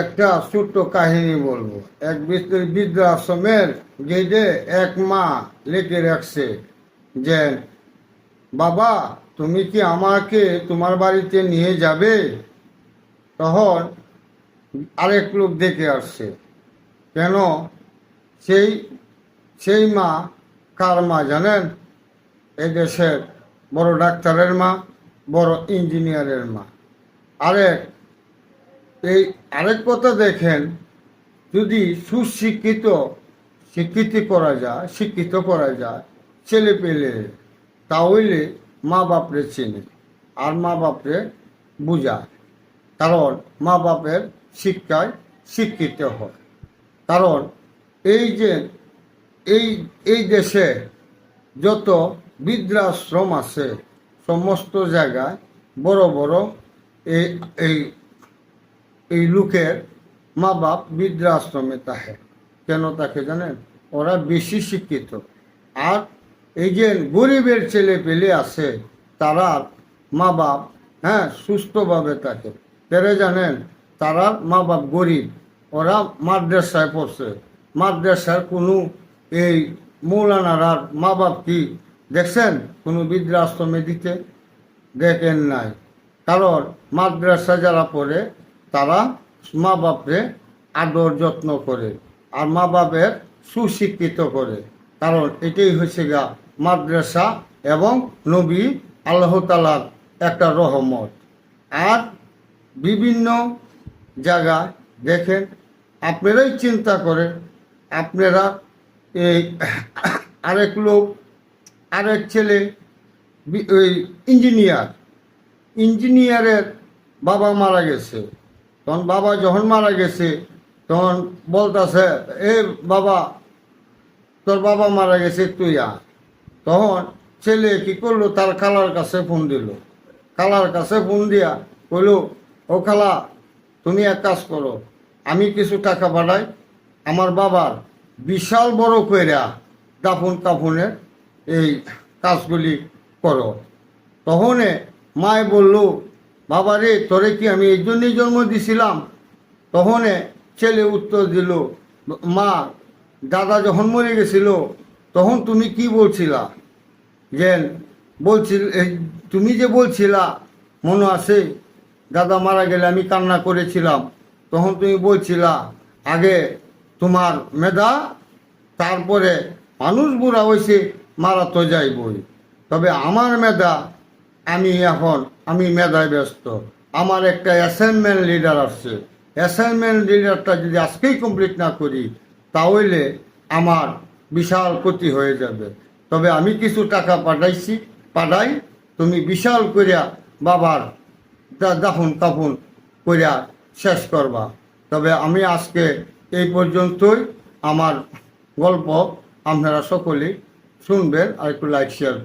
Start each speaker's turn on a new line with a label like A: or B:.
A: একটা ছোট্ট কাহিনী বলবো। এক বৃদ্ধাশ্রমের গেটে এক মা লিখে রাখছে যে, বাবা তুমি কি আমাকে তোমার বাড়িতে নিয়ে যাবে? তখন আরেক লোক দেখে আসছে। কেন? সেই সেই মা কার মা জানেন? এই দেশের বড় ডাক্তারের মা, বড় ইঞ্জিনিয়ারের মা। আরেক এই আরেক কথা দেখেন, যদি শিক্ষিত করা যায় ছেলে পেলে, তাহলে মা বাপরে চেনে আর মা বাপরে বুঝায়। কারণ মা বাপের শিক্ষায় শিক্ষিত হয়। কারণ এই যে এই এই দেশে যত বৃদ্ধাশ্রম আছে, সমস্ত জায়গায় বড় বড় এই এই এই লোকের মা বাপ বৃদ্ধাশ্রমে থাকে। কেন থাকে জানেন? ওরা বেশি শিক্ষিত। আর এই যে গরিবের ছেলে পেলে আছে, তারা মা বাপ সুস্থভাবে থাকে। তারা জানেন, তারা মা বাপ গরিব, ওরা মাদ্রাসায় পড়ছে। মাদ্রাসার কোনো এই মৌলানার মা বাপ কি দেখছেন কোনো বৃদ্ধাশ্রমে দিতে? দেখেন নাই। কারণ মাদ্রাসা যারা পড়ে তারা মা বাপরে আদর যত্ন করে আর মা বাপের সুশিক্ষিত করে। কারণ এটাই হচ্ছে গা মাদ্রাসা এবং নবী আল্লাহ তাআলার একটা রহমত। আর বিভিন্ন জায়গায় দেখেন, আপনারাই চিন্তা করেন, আপনারা এই আরেক লোক, আরেক ছেলে ওই ইঞ্জিনিয়ারের বাবা মারা গেছে। তখন বাবা যখন মারা গেছে তখন বলতেছে, এ বাবা তোর বাবা মারা গেছে, তুই আ। তখন ছেলে কি করলো, তার খালার কাছে ফোন দিল। খালার কাছে ফোন দিয়া বলল, ও খালা তুমি এক কাজ করো, আমি কিছু টাকা পাঠাই, আমার বাবার বিশাল বড় কইরা দাফন কাফনের এই কাজগুলি করো। তখন মায় বলল, বাবা রে তোরে কি আমি এই জন্যই জন্ম দিছিলাম? তখন ছেলে উত্তর দিল, মা দাদা যখন মরে গেছিল তখন তুমি কি বলছিলা? যে তুমি যে বলছিলা, মনে আছে দাদা মারা গেলে আমি কান্না করেছিলাম, তখন তুমি বলছিলা আগে তোমার মেধা, তারপরে মানুষ বুড়া হয়েছে মারা তো যাইবই, তবে আমার মেধা, আমি মেধায় ব্যস্ত। আমার একটা অ্যাসাইনমেন্ট লিডার আসছে, অ্যাসাইনমেন্ট লিডারটা যদি আজকেই কমপ্লিট না করি তাহলে আমার বিশাল ক্ষতি হয়ে যাবে। তবে আমি কিছু টাকা পাঠাই, তুমি বিশাল করিয়া বাবার দাফন কাফন করিয়া শেষ করবা। তবে আমি আজকে এই পর্যন্তই। আমার গল্প আপনারা সকলেই শুনবেন আর একটু লাইক শেয়ার